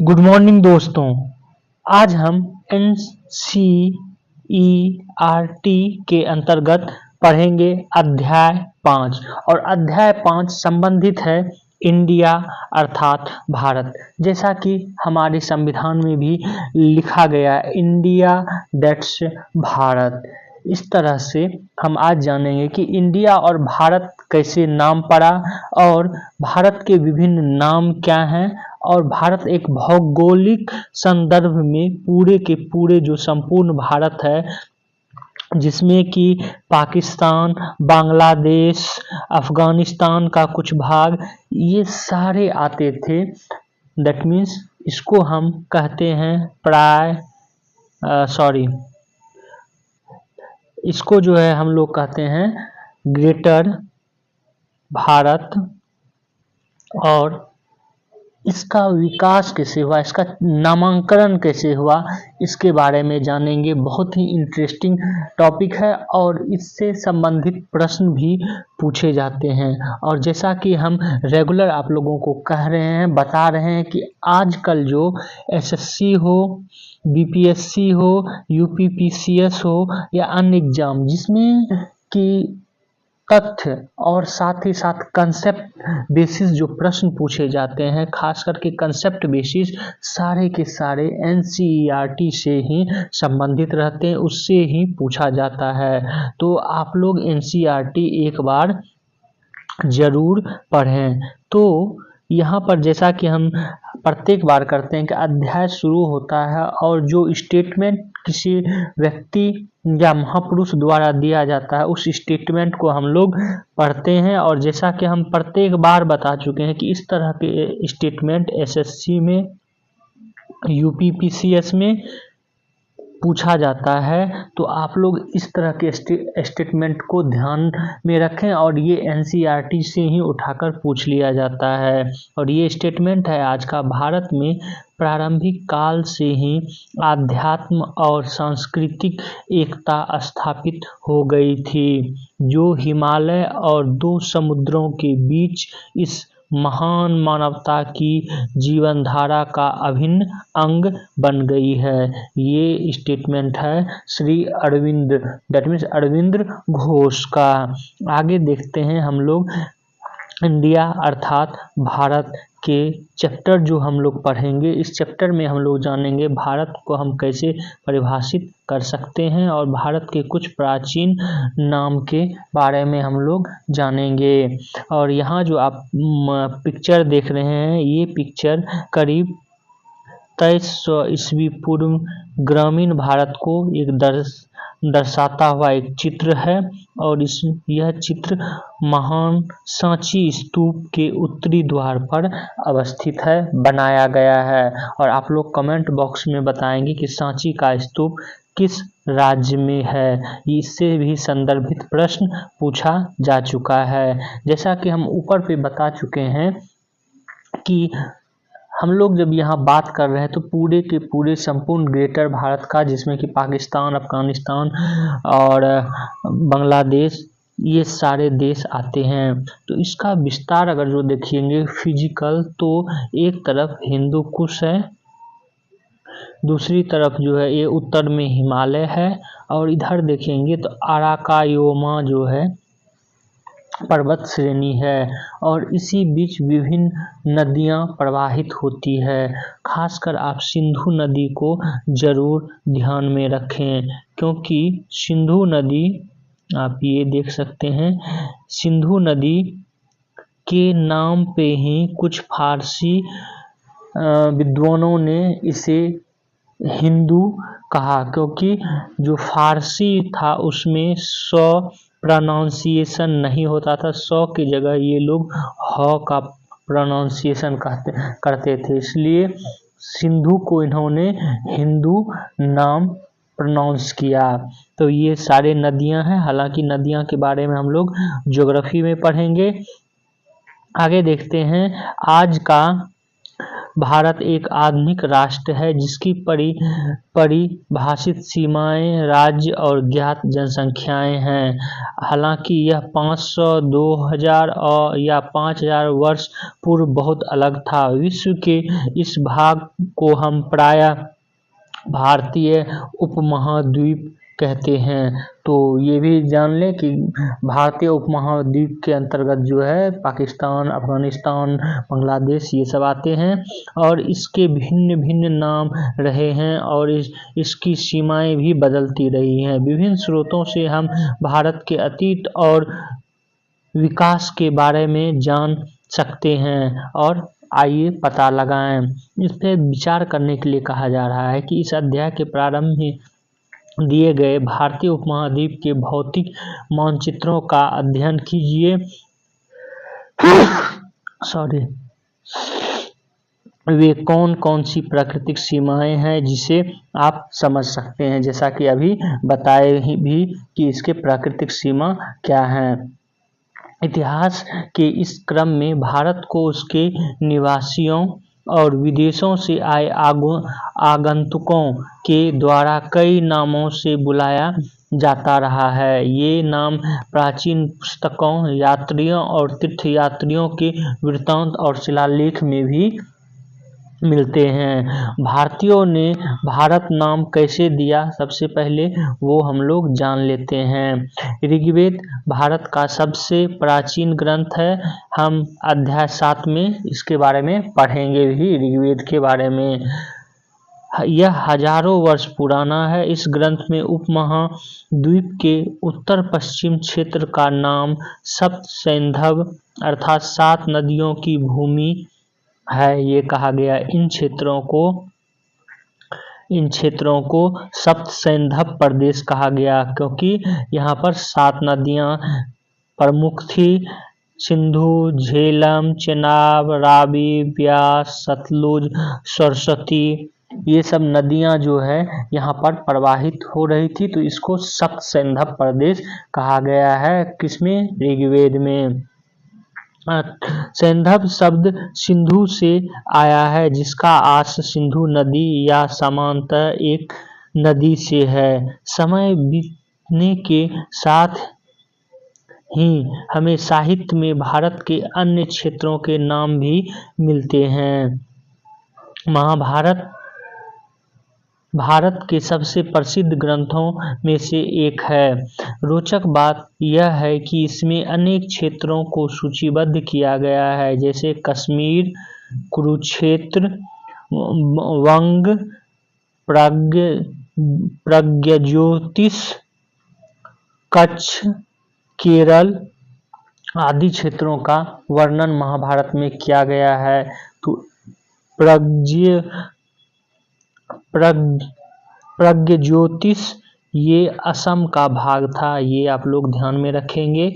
Good morning दोस्तों। आज हम एनसीईआरटी के अंतर्गत पढ़ेंगे अध्याय 5 और अध्याय 5 संबंधित है इंडिया अर्थात भारत। जैसा कि हमारे संविधान में भी लिखा गया है इंडिया दैट्स भारत। इस तरह से हम आज जानेंगे कि इंडिया और भारत कैसे नाम पड़ा और भारत के विभिन्न नाम क्या हैं और भारत एक भौगोलिक संदर्भ में पूरे के पूरे जो संपूर्ण भारत है जिसमें कि पाकिस्तान, बांग्लादेश, अफगानिस्तान का कुछ भाग ये सारे आते थे। दैट मीन्स इसको हम कहते हैं इसको जो है हम लोग कहते हैं ग्रेटर भारत। और इसका विकास कैसे हुआ, इसका नामांकन कैसे हुआ, इसके बारे में जानेंगे। बहुत ही इंटरेस्टिंग टॉपिक है और इससे संबंधित प्रश्न भी पूछे जाते हैं। और जैसा कि हम रेगुलर आप लोगों को कह रहे हैं, बता रहे हैं कि आजकल जो एसएससी हो, बीपीएससी हो, यूपीपीसीएस हो या अन्य एग्जाम जिसमें कि तथ्य और साथ ही साथ कंसेप्ट बेसिस जो प्रश्न पूछे जाते हैं, खास करके कंसेप्ट बेसिस सारे के सारे एनसीईआरटी से ही संबंधित रहते हैं, उससे ही पूछा जाता है। तो आप लोग एनसीईआरटी एक बार जरूर पढ़ें। तो यहाँ पर जैसा कि हम प्रत्येक बार करते हैं कि अध्याय शुरू होता है और जो स्टेटमेंट किसी व्यक्ति या महापुरुष द्वारा दिया जाता है उस स्टेटमेंट को हम लोग पढ़ते हैं। और जैसा कि हम प्रत्येक बार बता चुके हैं कि इस तरह के स्टेटमेंट एसएससी में, यूपीपीसीएस में पूछा जाता है। तो आप लोग इस तरह के स्टेटमेंट को ध्यान में रखें और ये एनसीईआरटी से ही उठाकर पूछ लिया जाता है। और ये स्टेटमेंट है आज का, भारत में प्रारंभिक काल से ही आध्यात्म और सांस्कृतिक एकता स्थापित हो गई थी जो हिमालय और दो समुद्रों के बीच इस महान मानवता की जीवन धारा का अभिन्न अंग बन गई है। ये स्टेटमेंट है श्री अरविंद, दैट मीन्स अरविंद घोष का। आगे देखते हैं हम लोग इंडिया अर्थात भारत के चैप्टर जो हम लोग पढ़ेंगे। इस चैप्टर में हम लोग जानेंगे भारत को हम कैसे परिभाषित कर सकते हैं और भारत के कुछ प्राचीन नाम के बारे में हम लोग जानेंगे। और यहाँ जो आप पिक्चर देख रहे हैं, ये पिक्चर करीब 2300 ईस्वी पूर्व ग्रामीण भारत को एक दर्शाता हुआ एक चित्र है। और यह चित्र महान सांची स्तूप के उत्तरी द्वार पर अवस्थित है, बनाया गया है। और आप लोग कमेंट बॉक्स में बताएंगे कि सांची का स्तूप किस राज्य में है। इससे भी संदर्भित प्रश्न पूछा जा चुका है। जैसा कि हम ऊपर पे बता चुके हैं कि हम लोग जब यहाँ बात कर रहे हैं तो पूरे के पूरे संपूर्ण ग्रेटर भारत का, जिसमें कि पाकिस्तान, अफगानिस्तान और बांग्लादेश ये सारे देश आते हैं। तो इसका विस्तार अगर जो देखेंगे फिजिकल, तो एक तरफ हिंदू कुश है, दूसरी तरफ जो है ये उत्तर में हिमालय है, और इधर देखेंगे तो अराकायोमा जो है पर्वत श्रेणी है। और इसी बीच विभिन्न नदियां प्रवाहित होती है। खासकर आप सिंधु नदी को जरूर ध्यान में रखें, क्योंकि सिंधु नदी आप ये देख सकते हैं, सिंधु नदी के नाम पे ही कुछ फारसी विद्वानों ने इसे हिंदू कहा, क्योंकि जो फारसी था उसमें 100 प्रोनाउंसिएशन नहीं होता था। 100 की जगह ये लोग ह का प्रोनाउंसिएशन करते थे, इसलिए सिंधु को इन्होंने हिंदू नाम प्रोनाउंस किया। तो ये सारे नदियां हैं, हालांकि नदियां के बारे में हम लोग ज्योग्राफी में पढ़ेंगे। आगे देखते हैं आज का भारत एक आधुनिक राष्ट्र है जिसकी परिभाषित सीमाएं, राज्य और ज्ञात जनसंख्याएं हैं। हालांकि यह 500, 2000 और या 5000 वर्ष पूर्व बहुत अलग था। विश्व के इस भाग को हम प्रायः भारतीय उपमहाद्वीप कहते हैं। तो ये भी जान लें कि भारतीय उपमहाद्वीप के अंतर्गत जो है पाकिस्तान, अफगानिस्तान, बांग्लादेश ये सब आते हैं और इसके भिन्न भिन्न नाम रहे हैं और इसकी सीमाएं भी बदलती रही हैं। विभिन्न स्रोतों से हम भारत के अतीत और विकास के बारे में जान सकते हैं और आइए पता लगाएं। इस पर विचार करने के लिए कहा जा रहा है कि इस अध्याय के प्रारंभ में दिए गए भारतीय उपमहाद्वीप के भौतिक मानचित्रों का अध्ययन कीजिए। वे कौन कौन सी प्राकृतिक सीमाएं हैं जिसे आप समझ सकते हैं, जैसा कि अभी बताए भी कि इसके प्राकृतिक सीमा क्या हैं। इतिहास के इस क्रम में भारत को उसके निवासियों और विदेशों से आए आगंतुकों के द्वारा कई नामों से बुलाया जाता रहा है। ये नाम प्राचीन पुस्तकों, यात्रियों और तीर्थयात्रियों के वृत्तांत और शिलालेख में भी मिलते हैं। भारतीयों ने भारत नाम कैसे दिया, सबसे पहले वो हम लोग जान लेते हैं। ऋग्वेद भारत का सबसे प्राचीन ग्रंथ है। हम अध्याय 7 में इसके बारे में पढ़ेंगे भी, ऋग्वेद के बारे में। यह हजारों वर्ष पुराना है। इस ग्रंथ में उपमहाद्वीप के उत्तर पश्चिम क्षेत्र का नाम सप्तसैंधव अर्थात 7 नदियों की भूमि है, ये कहा गया। इन क्षेत्रों को सप्तसैंधव प्रदेश कहा गया क्योंकि यहाँ पर 7 नदियाँ प्रमुख थी। सिंधु, झेलम, चेनाब, रावी, ब्यास, सतलुज, सरस्वती, ये सब नदियाँ जो है यहाँ पर प्रवाहित हो रही थी, तो इसको सप्तसैंधव प्रदेश कहा गया है। किसमें? ऋग्वेद में। सैंधव शब्द सिंधु से आया है जिसका आस सिंधु नदी या समांतर एक नदी से है। समय बीतने के साथ ही हमें साहित्य में भारत के अन्य क्षेत्रों के नाम भी मिलते हैं। महाभारत भारत के सबसे प्रसिद्ध ग्रंथों में से एक है। रोचक बात यह है कि इसमें अनेक क्षेत्रों को सूचीबद्ध किया गया है, जैसे कश्मीर, कुरुक्षेत्र, वंग, प्रज्ञाज्योतिष, कच्छ, केरल आदि क्षेत्रों का वर्णन महाभारत में किया गया है। तो प्रज्ञाज्योतिष ये असम का भाग था, ये आप लोग ध्यान में रखेंगे।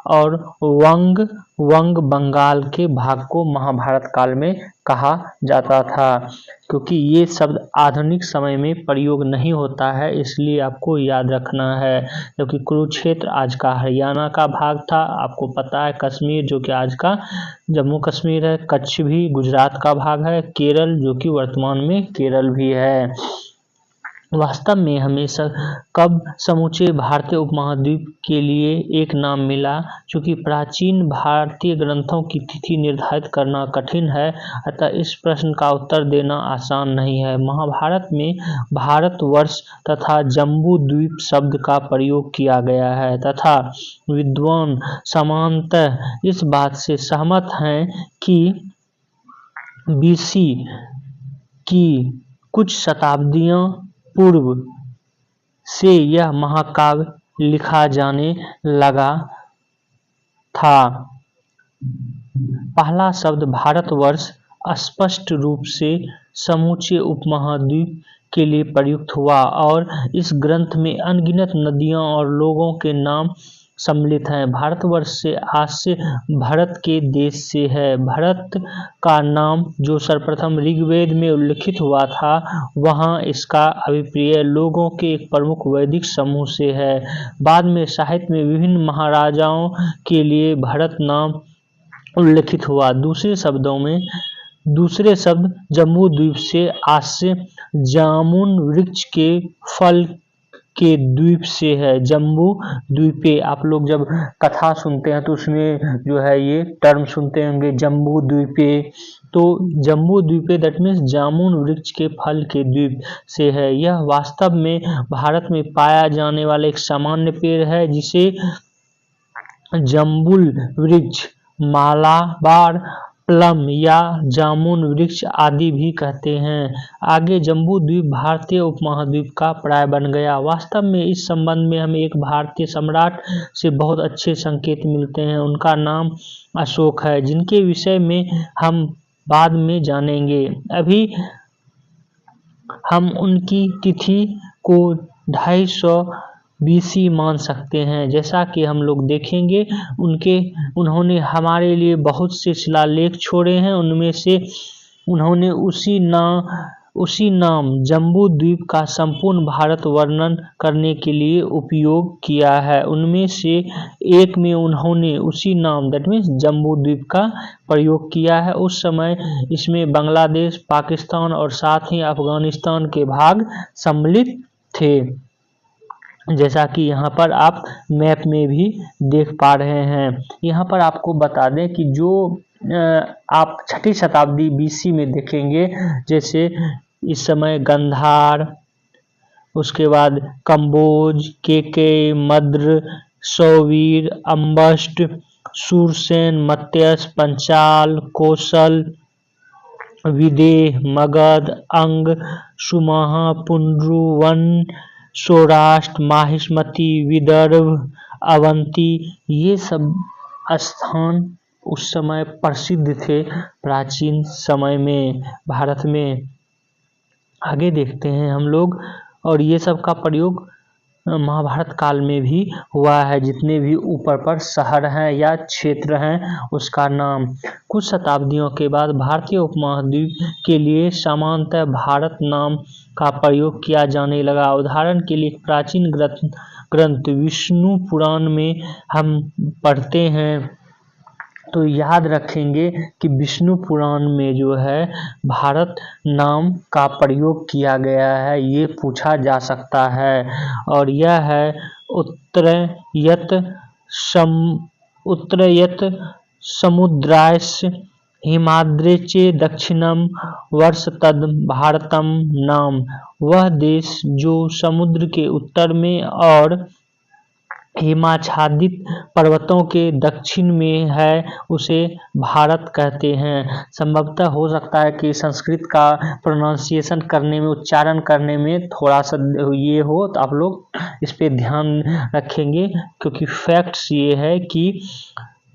और वंग बंगाल के भाग को महाभारत काल में कहा जाता था। क्योंकि ये शब्द आधुनिक समय में प्रयोग नहीं होता है, इसलिए आपको याद रखना है। क्योंकि कुरुक्षेत्र आज का हरियाणा का भाग था, आपको पता है। कश्मीर जो कि आज का जम्मू कश्मीर है, कच्छ भी गुजरात का भाग है, केरल जो कि वर्तमान में केरल भी है। वास्तव में हमें कब समूचे भारतीय उपमहाद्वीप के लिए एक नाम मिला, चूँकि प्राचीन भारतीय ग्रंथों की तिथि निर्धारित करना कठिन है, अतः इस प्रश्न का उत्तर देना आसान नहीं है। महाभारत में भारतवर्ष तथा जम्बू द्वीप शब्द का प्रयोग किया गया है तथा विद्वान सामान्यतः इस बात से सहमत हैं कि BC की कुछ शताब्दियां पूर्व से यह महाकाव्य लिखा जाने लगा था। पहला शब्द भारतवर्ष स्पष्ट रूप से समूचे उपमहाद्वीप के लिए प्रयुक्त हुआ और इस ग्रंथ में अनगिनत नदियों और लोगों के नाम सम्मिलित हैं। भारतवर्ष से आशय भरत के देश से है। भरत का नाम जो सर्वप्रथम ऋग्वेद में उल्लिखित हुआ था, वहाँ इसका अभिप्राय लोगों के एक प्रमुख वैदिक समूह से है। बाद में साहित्य में विभिन्न महाराजाओं के लिए भरत नाम उल्लिखित हुआ। दूसरे शब्दों में दूसरे शब्द जम्बू द्वीप से आश्रय जामुन वृक्ष के फल के द्वीप से है। जम्बू द्वीपे, आप लोग जब कथा सुनते हैं तो उसमें जो है ये टर्म सुनते होंगे जम्बू द्वीपे। तो जम्बू द्वीपे दैट मीन्स जामुन वृक्ष के फल के द्वीप से है। यह वास्तव में भारत में पाया जाने वाला एक सामान्य पेड़ है जिसे जम्बुल वृक्ष, मालाबार प्लम या जामुन वृक्ष आदि भी कहते हैं। आगे जम्बू द्वीप भारतीय उपमहाद्वीप का पर्याय बन गया। वास्तव में इस संबंध में हमें एक भारतीय सम्राट से बहुत अच्छे संकेत मिलते हैं। उनका नाम अशोक है, जिनके विषय में हम बाद में जानेंगे। अभी हम उनकी तिथि को 250 BC मान सकते हैं। जैसा कि हम लोग देखेंगे उन्होंने हमारे लिए बहुत से शिलालेख छोड़े हैं। उनमें से उन्होंने उसी नाम जम्बू द्वीप का संपूर्ण भारत वर्णन करने के लिए उपयोग किया है। उनमें से एक में उन्होंने उसी नाम दैट मीन्स जम्बू द्वीप का प्रयोग किया है। उस समय इसमें बांग्लादेश, पाकिस्तान और साथ ही अफगानिस्तान के भाग सम्मिलित थे, जैसा कि यहाँ पर आप मैप में भी देख पा रहे हैं। यहाँ पर आपको बता दें कि जो आप 6ठी शताब्दी BC में देखेंगे, जैसे इस समय गंधार, उसके बाद कंबोज, केके, मद्र, सौवीर, अम्बष्ट, सूरसेन, मत्स्य, पंचाल, कौशल, विदेह, मगध, अंग, सुमाहा, पुंड्रु, वन, सौराष्ट्र, माहिष्मती, विदर्भ, अवंती, ये सब स्थान उस समय प्रसिद्ध थे प्राचीन समय में भारत में। आगे देखते हैं हम लोग, और ये सब का प्रयोग महाभारत काल में भी हुआ है। जितने भी ऊपर पर शहर हैं या क्षेत्र हैं उसका नाम। कुछ शताब्दियों के बाद भारतीय उपमहाद्वीप के लिए सामान्यतः भारत नाम का प्रयोग किया जाने लगा। उदाहरण के लिए प्राचीन ग्रंथ विष्णु पुराण में हम पढ़ते हैं तो याद रखेंगे कि विष्णु पुराण में जो है भारत नाम का प्रयोग किया गया है, ये पूछा जा सकता है। और यह है उत्तरयत समुद्रास्य हिमाद्रेचे दक्षिणम वर्षतद भारतम नाम। वह देश जो समुद्र के उत्तर में और हिमाच्छादित पर्वतों के दक्षिण में है उसे भारत कहते हैं। संभवतः हो सकता है कि संस्कृत का प्रोनाउंसिएशन करने में, उच्चारण करने में थोड़ा सा ये हो, तो आप लोग इस पे ध्यान रखेंगे, क्योंकि फैक्ट्स ये है कि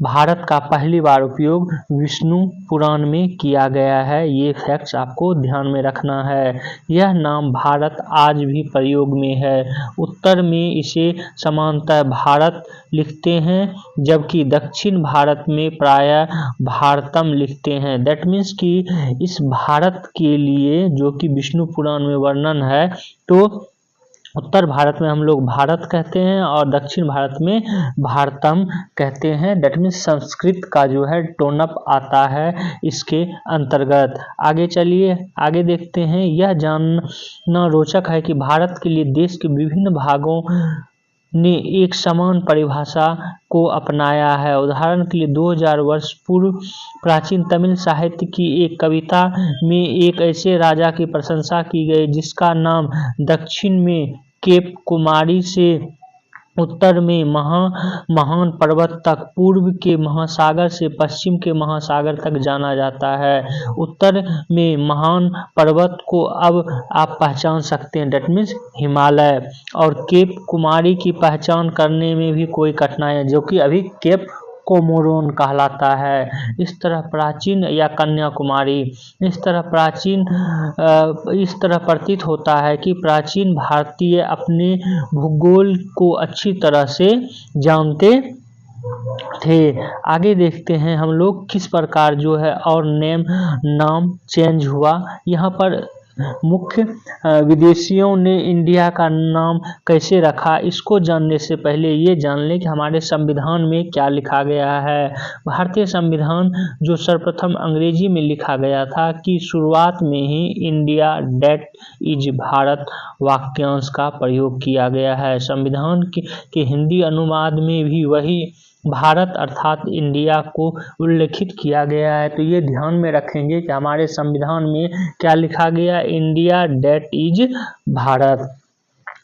भारत का पहली बार उपयोग विष्णु पुराण में किया गया है। ये फैक्ट्स आपको ध्यान में रखना है। यह नाम भारत आज भी प्रयोग में है। उत्तर में इसे सामान्यतः भारत लिखते हैं, जबकि दक्षिण भारत में प्रायः भारतम लिखते हैं। दैट मीन्स कि इस भारत के लिए जो कि विष्णु पुराण में वर्णन है, तो उत्तर भारत में हम लोग भारत कहते हैं और दक्षिण भारत में भारतम कहते हैं। दैट मीन्स संस्कृत का जो है टोनअप आता है इसके अंतर्गत। आगे चलिए, आगे देखते हैं। यह जानना रोचक है कि भारत के लिए देश के विभिन्न भागों ने एक समान परिभाषा को अपनाया है। उदाहरण के लिए 2000 वर्ष पूर्व प्राचीन तमिल साहित्य की एक कविता में एक ऐसे राजा की प्रशंसा की गई जिसका नाम दक्षिण में केप कुमारी से उत्तर में महान पर्वत तक, पूर्व के महासागर से पश्चिम के महासागर तक जाना जाता है। उत्तर में महान पर्वत को अब आप पहचान सकते हैं, दैट मीन्स हिमालय, और केप कुमारी की पहचान करने में भी कोई कठिनाई है, जो कि अभी केप कोमोरोन कहलाता है। इस तरह प्राचीन या कन्याकुमारी, इस तरह प्रतीत होता है कि प्राचीन भारतीय अपने भूगोल को अच्छी तरह से जानते थे। आगे देखते हैं हम लोग किस प्रकार जो है और नाम चेंज हुआ। यहाँ पर मुख्य विदेशियों ने इंडिया का नाम कैसे रखा, इसको जानने से पहले ये जान लें कि हमारे संविधान में क्या लिखा गया है। भारतीय संविधान जो सर्वप्रथम अंग्रेजी में लिखा गया था कि शुरुआत में ही इंडिया डेट इज भारत वाक्यांश का प्रयोग किया गया है। संविधान के हिंदी अनुवाद में भी वही भारत अर्थात इंडिया को उल्लेखित किया गया है। तो ये ध्यान में रखेंगे कि हमारे संविधान में क्या लिखा गया, इंडिया डेट इज भारत।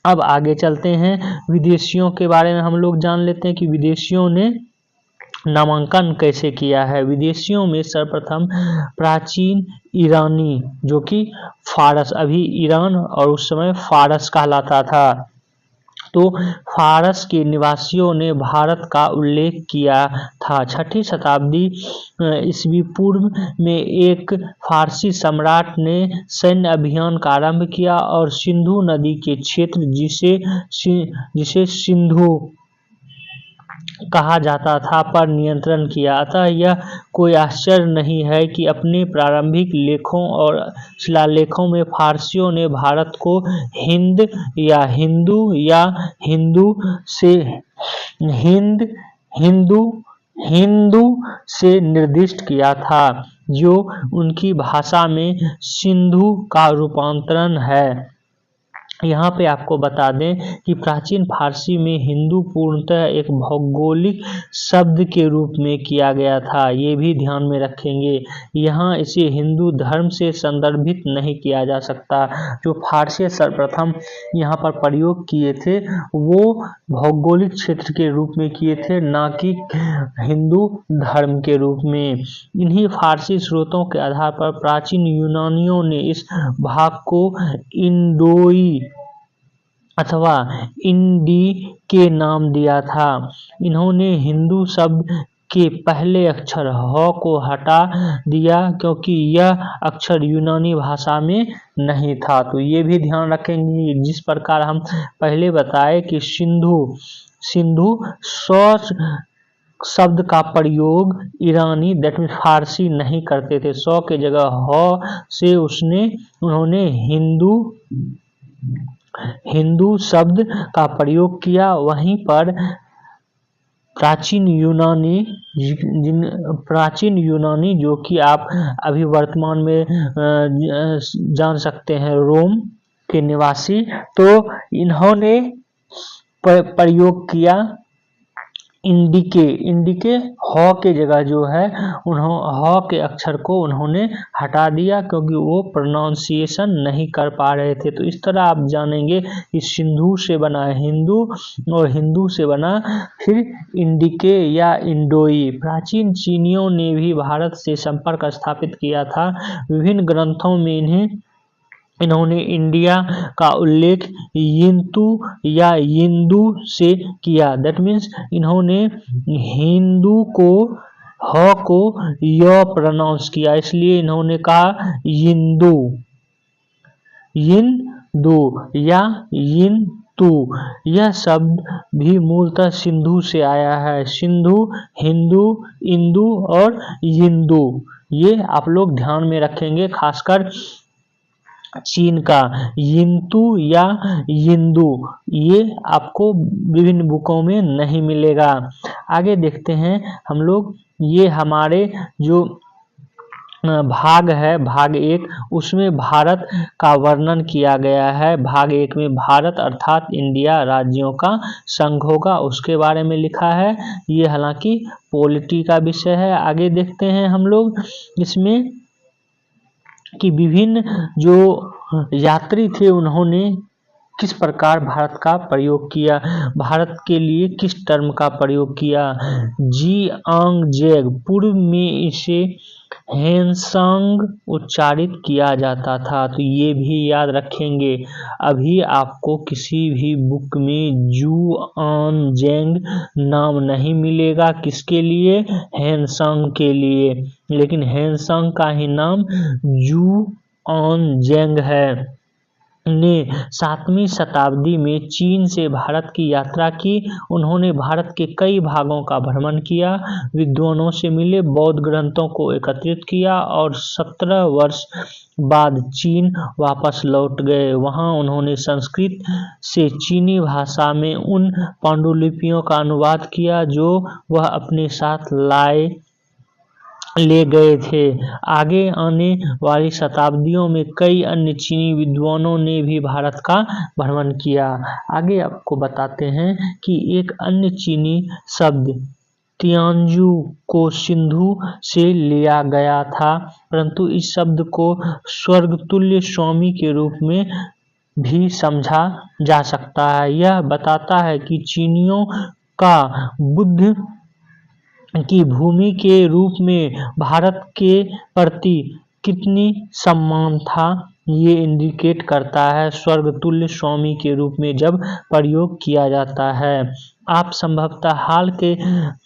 अब आगे चलते हैं, विदेशियों के बारे में हम लोग जान लेते हैं कि विदेशियों ने नामांकन कैसे किया है। विदेशियों में सर्वप्रथम प्राचीन ईरानी जो कि फारस, अभी ईरान और उस समय फारस कहलाता था, तो फारस के निवासियों ने भारत का उल्लेख किया था। 6ठी शताब्दी ईस्वी पूर्व में एक फारसी सम्राट ने सैन्य अभियान का आरंभ किया और सिंधु नदी के क्षेत्र जिसे सिंधु कहा जाता था पर नियंत्रण किया। अतः यह कोई आश्चर्य नहीं है कि अपने प्रारंभिक लेखों और शिलालेखों में फारसियों ने भारत को हिंद या हिंदू से निर्दिष्ट किया था, जो उनकी भाषा में सिंधु का रूपांतरण है। यहाँ पे आपको बता दें कि प्राचीन फारसी में हिंदू पूर्णतः एक भौगोलिक शब्द के रूप में किया गया था, ये भी ध्यान में रखेंगे। यहाँ इसे हिंदू धर्म से संदर्भित नहीं किया जा सकता। जो फारसी सर्वप्रथम यहाँ पर प्रयोग किए थे वो भौगोलिक क्षेत्र के रूप में किए थे, ना कि हिंदू धर्म के रूप में। इन्हीं फारसी स्रोतों के आधार पर प्राचीन यूनानियों ने इस भाग को इंडोई अथवा इंडी के नाम दिया था। इन्होंने हिंदू शब्द के पहले अक्षर ह को हटा दिया क्योंकि यह अक्षर यूनानी भाषा में नहीं था। तो ये भी ध्यान रखेंगे, जिस प्रकार हम पहले बताए कि सिंधु शब्द का प्रयोग ईरानी दैट मीन फारसी नहीं करते थे। सौ के जगह ह से उन्होंने हिंदू शब्द का प्रयोग किया। वहीं पर प्राचीन यूनानी जो कि आप अभी वर्तमान में जान सकते हैं, रोम के निवासी, तो इन्होंने प्रयोग किया इंडिके ह के जगह जो है ह के अक्षर को उन्होंने हटा दिया क्योंकि वो प्रोनाउंसिएशन नहीं कर पा रहे थे। तो इस तरह आप जानेंगे कि सिंधु से बना हिंदू और हिंदू से बना फिर इंडिके या इंडोई। प्राचीन चीनियों ने भी भारत से संपर्क स्थापित किया था। विभिन्न ग्रंथों में इन्होंने इंडिया का उल्लेख यिंतु या यिंदू से किया। दैट मीन्स इन्होंने हिंदू को ह को य प्रोनाउंस किया, इसलिए इन्होंने कहा यिंदू या यिंतु। यह शब्द भी मूलतः सिंधु से आया है। सिंधु, हिंदू, इंदु और यिंदू, ये आप लोग ध्यान में रखेंगे। खासकर चीन का यिंतु या यिंदू, ये आपको विभिन्न बुकों में नहीं मिलेगा। आगे देखते हैं हम लोग, ये हमारे जो भाग है, भाग 1, उसमें भारत का वर्णन किया गया है। भाग 1 में भारत अर्थात इंडिया राज्यों का संघ होगा, उसके बारे में लिखा है। ये हालांकि पॉलिटी का विषय है। आगे देखते हैं हम लोग इसमें कि विभिन्न जो यात्री थे उन्होंने किस प्रकार भारत का प्रयोग किया, भारत के लिए किस टर्म का प्रयोग किया। जियांगजेब, पूर्व में इसे हेनसांग उच्चारित किया जाता था, तो ये भी याद रखेंगे। अभी आपको किसी भी बुक में जुआनजेंग नाम नहीं मिलेगा, किसके लिए, हेनसांग के लिए, लेकिन हेनसांग का ही नाम जुआनजेंग है। ने 7वीं शताब्दी में चीन से भारत की यात्रा की। उन्होंने भारत के कई भागों का भ्रमण किया, विद्वानों से मिले, बौद्ध ग्रंथों को एकत्रित किया और 17 वर्ष बाद चीन वापस लौट गए। वहां उन्होंने संस्कृत से चीनी भाषा में उन पांडुलिपियों का अनुवाद किया जो वह अपने साथ ले गए थे। आगे आने वाली शताब्दियों में कई अन्य चीनी विद्वानों ने भी भारत का भ्रमण किया। आगे आपको बताते हैं कि एक अन्य चीनी शब्द तियानजू को सिंधु से लिया गया था, परंतु इस शब्द को स्वर्गतुल्य स्वामी के रूप में भी समझा जा सकता है। यह बताता है कि चीनियों का बुद्ध की भूमि के रूप में भारत के प्रति कितनी सम्मान था, ये इंडिकेट करता है स्वर्गतुल्य स्वामी के रूप में जब प्रयोग किया जाता है। आप संभवतः हाल के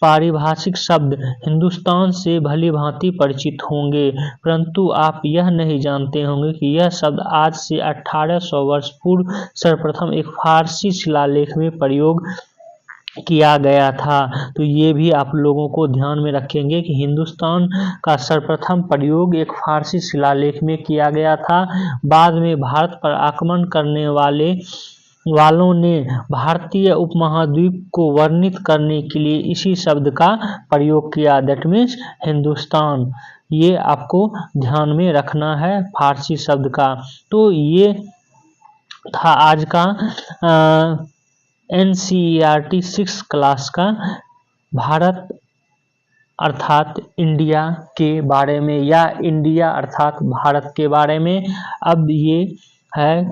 पारिभाषिक शब्द हिंदुस्तान से भली भांति परिचित होंगे, परंतु आप यह नहीं जानते होंगे कि यह शब्द आज से 1800 वर्ष पूर्व सर्वप्रथम एक फारसी शिलालेख में प्रयोग किया गया था। तो ये भी आप लोगों को ध्यान में रखेंगे कि हिंदुस्तान का सर्वप्रथम प्रयोग एक फारसी शिलालेख में किया गया था। बाद में भारत पर आक्रमण करने वालों ने भारतीय उपमहाद्वीप को वर्णित करने के लिए इसी शब्द का प्रयोग किया, दैट मीन्स हिंदुस्तान। ये आपको ध्यान में रखना है फारसी शब्द का। तो ये था आज का NCERT 6 क्लास का भारत अर्थात इंडिया के बारे में या इंडिया अर्थात भारत के बारे में। अब ये है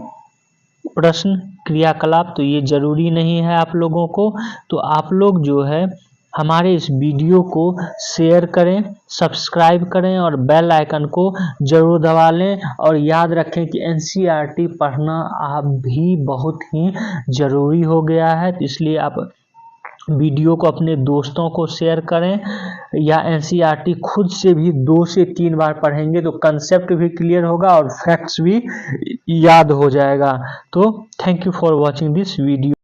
प्रश्न क्रियाकलाप, तो ये जरूरी नहीं है आप लोगों को। तो आप लोग जो है हमारे इस वीडियो को शेयर करें, सब्सक्राइब करें और बेल आइकन को जरूर दबा लें। और याद रखें कि NCERT पढ़ना आप भी बहुत ही ज़रूरी हो गया है, तो इसलिए आप वीडियो को अपने दोस्तों को शेयर करें या NCERT खुद से भी 2 से 3 बार पढ़ेंगे तो कंसेप्ट भी क्लियर होगा और फैक्ट्स भी याद हो जाएगा। तो thank you for watching this video.